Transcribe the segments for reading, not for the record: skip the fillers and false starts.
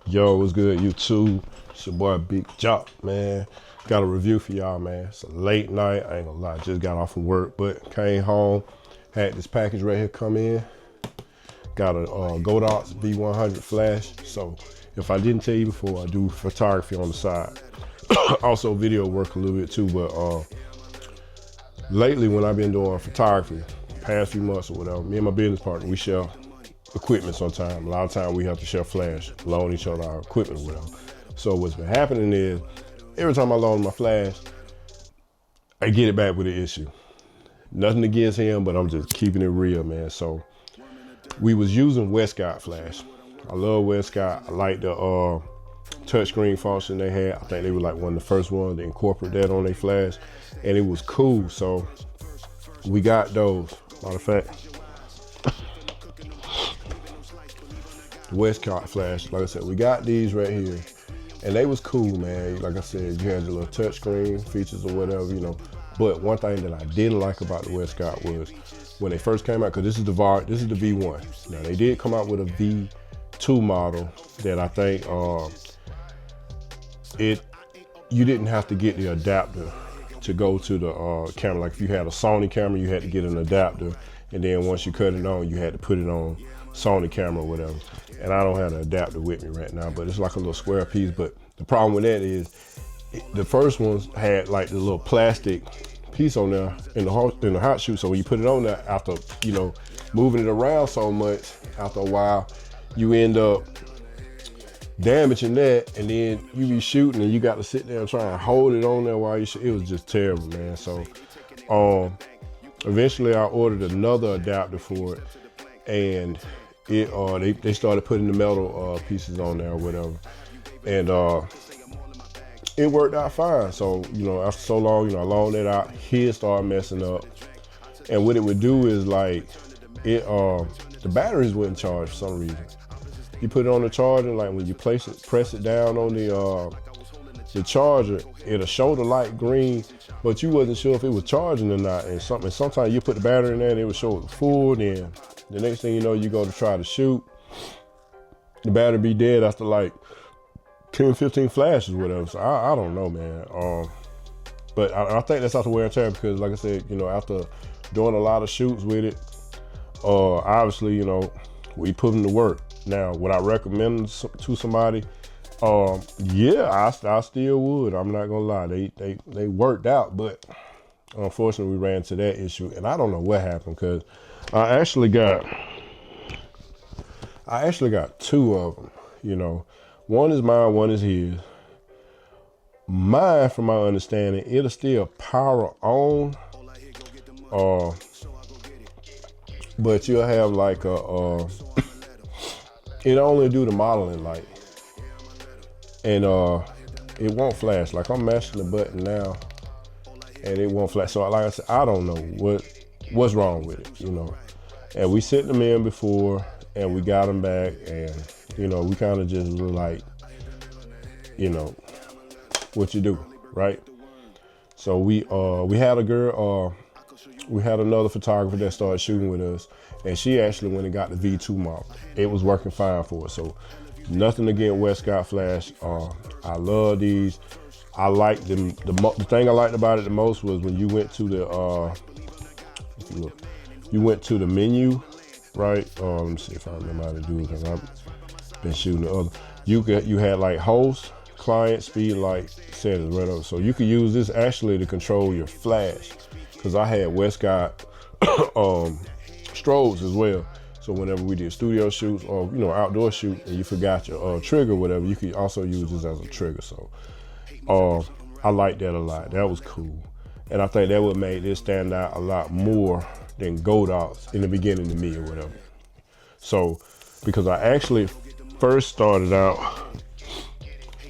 Yo, what's good, YouTube? It's your boy Big Jock, man. Got a review for y'all, man. It's a late night. I ain't gonna lie, just got off from work, but came home, had this package right here come in. Got a Godox V100 flash. So if I didn't tell you before, I do photography on the side. Also video work a little bit too, but lately when I've been doing photography, past few months or whatever, me and my business partner, we share equipment sometimes. A lot of times we have to share flash, loan each other our equipment or whatever. So what's been happening is, every time I loan my flash, I get it back with an issue. Nothing against him, but I'm just keeping it real, man. So we was using Westcott flash. I love Westcott. I like the touchscreen function they had. I think they were like one of the first ones to incorporate that on their flash, and it was cool. So we got those. Matter of fact, the Westcott flash, like I said, we got these right here, and they was cool, man. Like I said, you had your little touchscreen features or whatever, you know. But one thing that I didn't like about the Westcott was when they first came out, because this is the V1. Now they did come out with a V2 model that I think you didn't have to get the adapter to go to the camera. Like if you had a Sony camera, you had to get an adapter, and then once you cut it on, you had to put it on Sony camera or whatever. And I don't have the adapter with me right now, but it's like a little square piece. But the problem with that is the first ones had like the little plastic piece on there in the hot shoe. So when you put it on there, after, you know, moving it around so much, after a while, you end up damaging that, and then you be shooting and you got to sit there and try and hold it on there while you shoot. It was just terrible, man. So eventually I ordered another adapter for it, and they started putting the metal pieces on there or whatever, and it worked out fine. So, you know, after so long, you know, I loaned it out, his started messing up, and what it would do is like the batteries wouldn't charge for some reason. You put it on the charger, like when you press it down on the charger, it'll show the light green, but you wasn't sure if it was charging or not. And sometimes you put the battery in there and it would show it full, then the next thing you know, you go to try to shoot, the battery be dead after like 10, 15 flashes or whatever. So I don't know, man. But I think that's out the wear and tear, because like I said, you know, after doing a lot of shoots with it, obviously, you know, we put them to work. Now, would I recommend to somebody? Yeah, I still would. I'm not gonna lie. They worked out, but unfortunately we ran into that issue, and I don't know what happened, because I actually got two of them. You know, one is mine, one is his. Mine, from my understanding, it'll still power on, but you'll have like a it only do the modeling light, and it won't flash. Like I'm mashing the button now, and it won't flash. So like I said, I don't know what's wrong with it, you know. And we sent them in before, and we got them back, and you know, we kind of just were like, you know, what you do, right? So we had a girl, we had another photographer that started shooting with us, and she actually went and got the V2 model. It was working fine for us. So nothing against Westcott flash. I love these. I like them. The thing I liked about it the most was when you went to the you went to the menu, right? Let me see if I remember how to do it, because I've been shooting the other. You had like host, client, speed, light settings right up. So you could use this actually to control your flash, because I had Westcott strobes as well. So whenever we did studio shoots or, you know, outdoor shoot, and you forgot your trigger or whatever, you could also use this as a trigger. So I like that a lot. That was cool, and I think that would make this stand out a lot more than Godox in the beginning to me or whatever. So because I actually first started out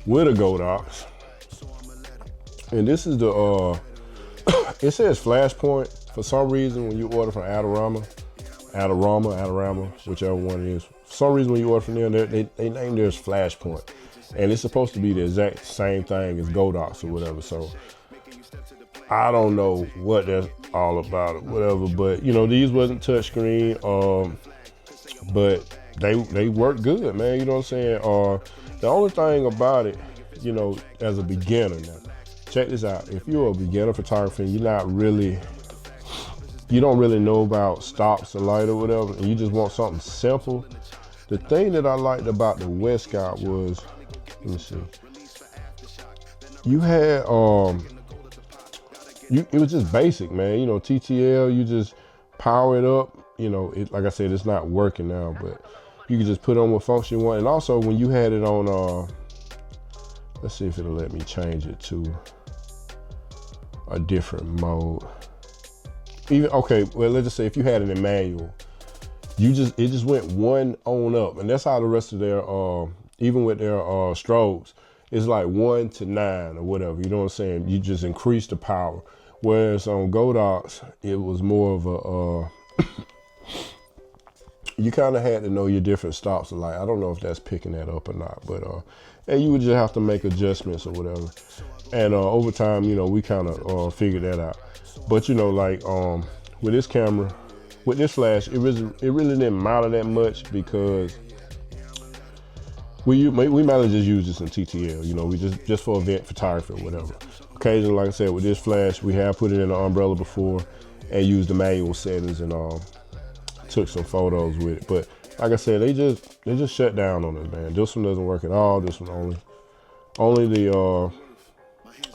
with a Godox, and this is the it says Flashpoint. For some reason, when you order from Adorama, whichever one it is, for some reason when you order from them, they name theirs Flashpoint, and it's supposed to be the exact same thing as Godox or whatever. So I don't know what that's all about or whatever, but you know, these wasn't touchscreen, but they work good, man. You know what I'm saying? The only thing about it, you know, as a beginner now, check this out. If you're a beginner photographer and you don't really know about stops or light or whatever, and you just want something simple, the thing that I liked about the Westcott was, let me see, you had, it was just basic, man. You know, TTL, you just power it up. You know, like I said, it's not working now, but you can just put on what function you want. And also when you had it on, let's see if it'll let me change it to a different mode. Even, okay, well, let's just say if you had it in manual, it just went one on up, and that's how the rest of their, even with their strobes, it's like 1 to 9 or whatever. You know what I'm saying? You just increase the power. Whereas on Godox, it was more of a, you kind of had to know your different stops of light. I don't know if that's picking that up or not, but and you would just have to make adjustments or whatever. And over time, you know, we kind of figured that out. But you know, like with this camera, with this flash, it really didn't matter that much, because we might have just used this in TTL. You know, we just for event photography or whatever. Occasionally, like I said, with this flash, we have put it in the umbrella before and used the manual settings and took some photos with it. But like I said, they just shut down on us, man. This one doesn't work at all. This one only the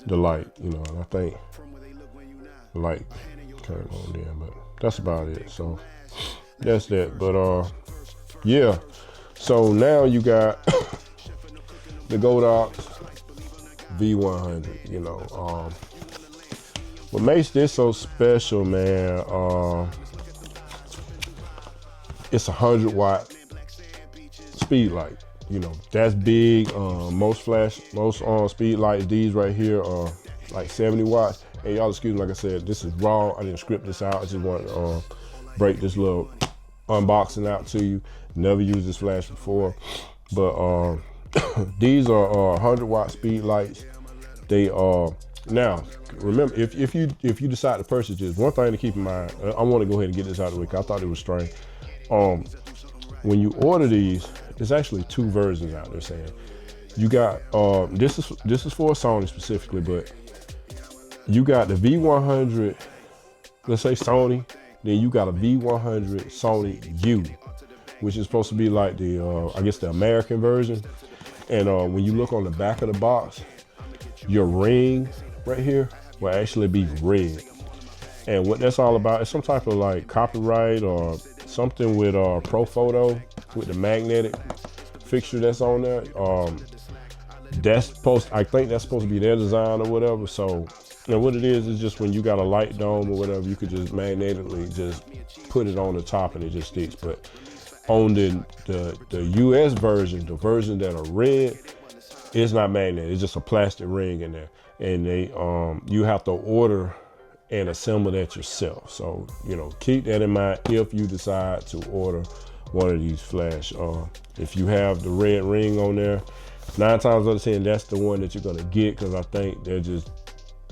light, you know. And I think the light came on there, but that's about it. So that's that. But yeah. So now you got the Godox V100. You know, what makes this so special, man? It's 100-watt speed light. You know, that's big. Most speed lights, these right here, are like 70 watts. And y'all excuse me, like I said, this is raw. I didn't script this out. I just want to break this little unboxing out to you. Never used this flash before, but these are 100-watt speed lights. They are, now remember, if you decide to purchase this, one thing to keep in mind, I want to go ahead and get this out of the way, because I thought it was strange. When you order these, there's actually 2 versions out there saying. You got, this is for Sony specifically, but you got the V100, let's say Sony, then you got a V100 Sony U, which is supposed to be like the, I guess the American version. And when you look on the back of the box, your ring right here will actually be red. And what that's all about is some type of like copyright or something with Pro Photo, with the magnetic fixture that's on there. I think that's supposed to be their design or whatever. So, and what it is just when you got a light dome or whatever, you could just magnetically just put it on the top and it just sticks. But on the US version, the version that are red, it's not magnetic. It's just a plastic ring in there, and they you have to order and assemble that yourself. So, you know, keep that in mind if you decide to order one of these flash. If you have the red ring on there, 9 times out of 10, that's the one that you're gonna get, because I think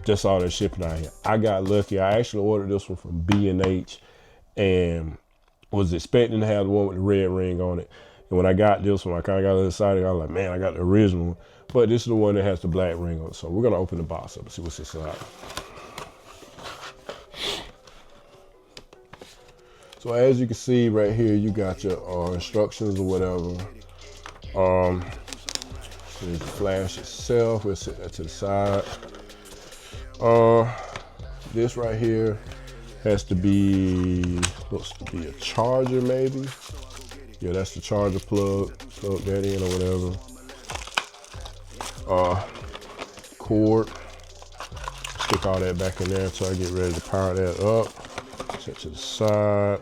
that's all they're shipping out here. I got lucky. I actually ordered this one from B&H and was expecting to have the one with the red ring on it. And when I got this one, I kind of got a little excited. I was like, man, I got the original one. But this is the one that has the black ring on it. So we're gonna open the box up and see what's inside. So as you can see right here, you got your instructions or whatever. Here's the flash itself. We'll set that to the side. This right here has to be, looks to be a charger maybe. Yeah, that's the charger plug. Plug that in or whatever. Cord. Stick all that back in there until I get ready to power that up. Set to the side.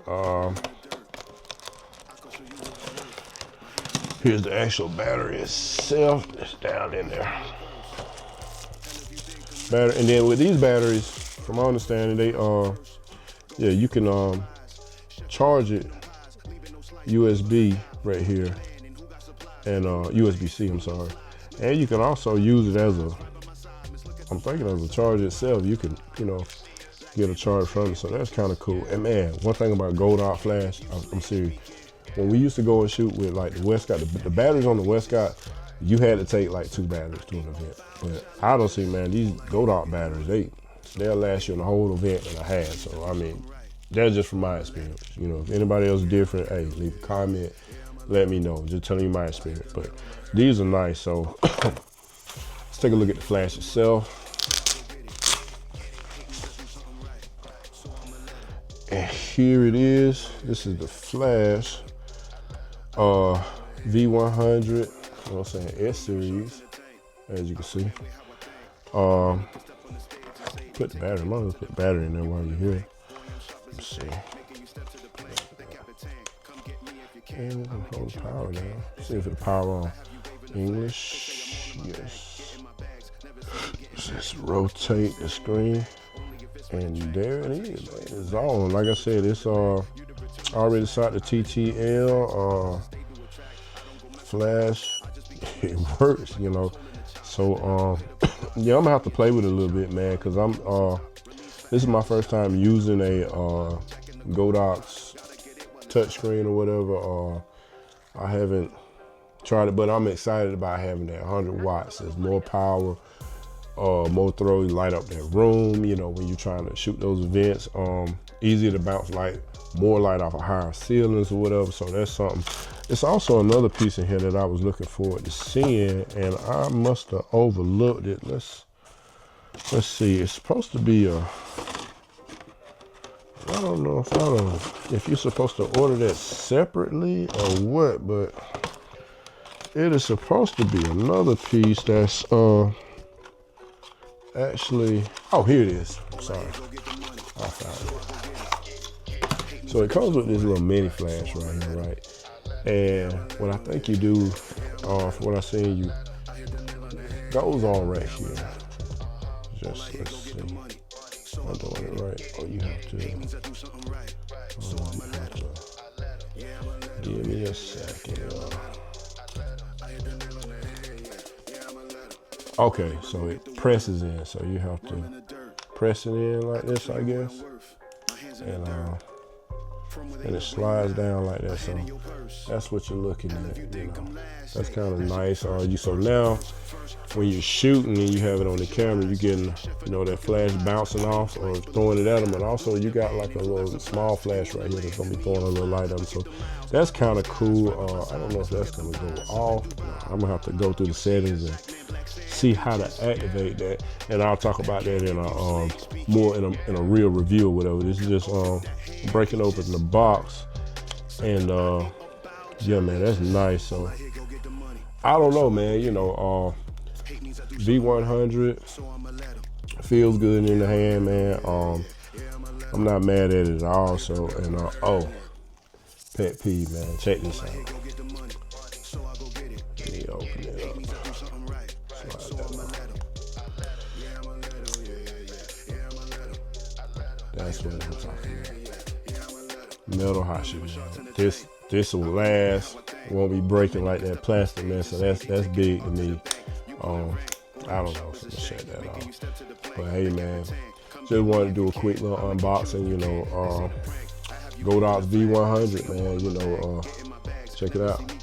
Here's the actual battery itself. It's down in there. Battery, and then with these batteries, from my understanding, they yeah, you can charge it USB right here, and USB-C, I'm sorry. And you can also use it as a, I'm thinking as a charger itself. You can, you know, get a charge from it, so that's kind of cool. And man, one thing about Godox flash, I'm serious, when we used to go and shoot with like the Westcott, the batteries on the Westcott, you had to take like 2 batteries to an event. But I don't see, man, these Godox batteries, they'll last you in the whole event that I had. So I mean, that's just from my experience. You know, if anybody else is different, hey, leave a comment, let me know. Just telling you my experience. But these are nice. So let's take a look at the flash itself. And here it is. This is the flash V100, you know what I'm saying, S series, as you can see. Put the battery, might as well put the battery in there while you're here. Let's see. And hold the power down. See if it power on. English, yes. Just rotate the screen. And there it is, man. It's on. Like I said, it's already shot the TTL flash. It works, you know. So yeah, I'm gonna have to play with it a little bit, man, because this is my first time using a Godox touchscreen or whatever. I haven't tried it, but I'm excited about having that 100 watts. There's more power. More throw, you light up that room, you know, when you're trying to shoot those events. Easier to bounce light, more light off of higher ceilings or whatever. So that's something. It's also another piece in here that I was looking forward to seeing, and I must have overlooked it. Let's see. It's supposed to be a, I don't know if you're supposed to order that separately or what, but it is supposed to be another piece that's actually, oh, here it is. Sorry, I found it. So it comes with this little mini flash right here, right? And what I think you do, from what I've seen, you goes on right here. Just let's see. I'm doing it right. Oh, you have to. Give me a second. Okay, so it presses in, so you have to press it in like this, I guess, and it slides down like that. So that's what you're looking at, you know. That's kind of nice. So now when you're shooting and you have it on the camera, you're getting, you know, that flash bouncing off or throwing it at them, and also you got like a little small flash right here that's gonna be throwing a little light at them. So that's kind of cool. I don't know if that's gonna go off. I'm gonna have to go through the settings and see how to activate that, and I'll talk about that in a more in a real review or whatever. This is just breaking open the box, and yeah, man, that's nice. So I don't know, man, you know, V100 feels good in the hand, man. I'm not mad at it at all. So, and oh, pet peeve, man, check this out. Let me open it up. That's what I'm talking about. Metal hot shoes. This will last. Won't be breaking like that plastic, man. So that's big to me. I don't know. So I'm gonna shut that off. But hey, man, just wanted to do a quick little unboxing. You know, Godox V100, man. You know, check it out.